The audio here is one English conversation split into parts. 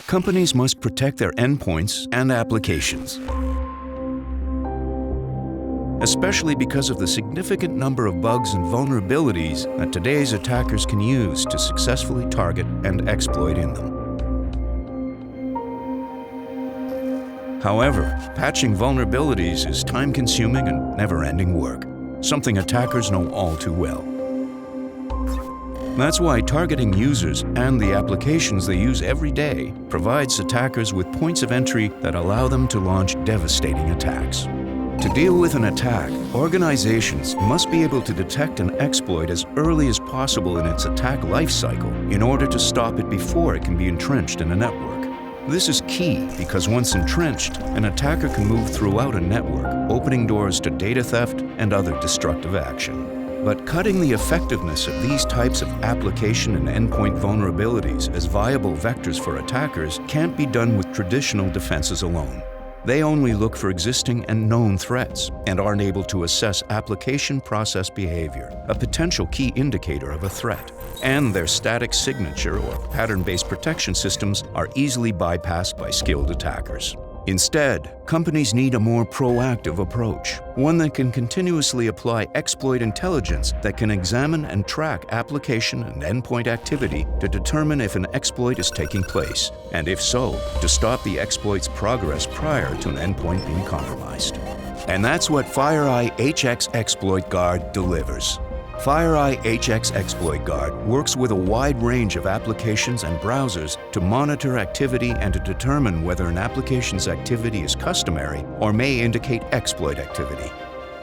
Companies must protect their endpoints and applications, especially because of the significant number of bugs and vulnerabilities that today's attackers can use to successfully target and exploit in them. However, patching vulnerabilities is time-consuming and never-ending work, something attackers know all too well. That's why targeting users and the applications they use every day provides attackers with points of entry that allow them to launch devastating attacks. To deal with an attack, organizations must be able to detect an exploit as early as possible in its attack lifecycle in order to stop it before it can be entrenched in a network. This is key because once entrenched, an attacker can move throughout a network, opening doors to data theft and other destructive action. But cutting the effectiveness of these types of application and endpoint vulnerabilities as viable vectors for attackers can't be done with traditional defenses alone. They only look for existing and known threats and aren't able to assess application process behavior, a potential key indicator of a threat. And their static signature or pattern-based protection systems are easily bypassed by skilled attackers. Instead, companies need a more proactive approach, one that can continuously apply exploit intelligence that can examine and track application and endpoint activity to determine if an exploit is taking place, and if so, to stop the exploit's progress prior to an endpoint being compromised. And that's what FireEye HX Exploit Guard delivers. FireEye HX Exploit Guard works with a wide range of applications and browsers to monitor activity and to determine whether an application's activity is customary or may indicate exploit activity.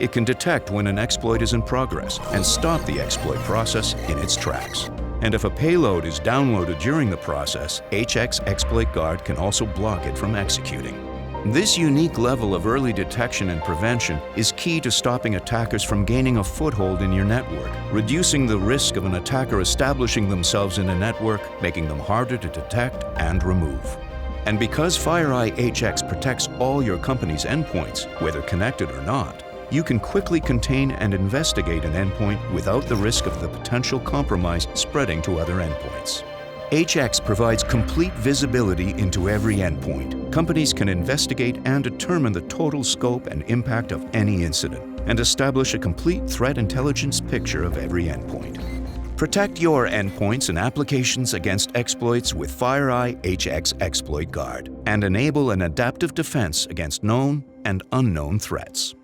It can detect when an exploit is in progress and stop the exploit process in its tracks. And if a payload is downloaded during the process, HX Exploit Guard can also block it from executing. This unique level of early detection and prevention is key to stopping attackers from gaining a foothold in your network, reducing the risk of an attacker establishing themselves in a network, making them harder to detect and remove. And because FireEye HX protects all your company's endpoints, whether connected or not, you can quickly contain and investigate an endpoint without the risk of the potential compromise spreading to other endpoints. HX provides complete visibility into every endpoint. Companies can investigate and determine the total scope and impact of any incident, and establish a complete threat intelligence picture of every endpoint. Protect your endpoints and applications against exploits with FireEye HX Exploit Guard, and enable an adaptive defense against known and unknown threats.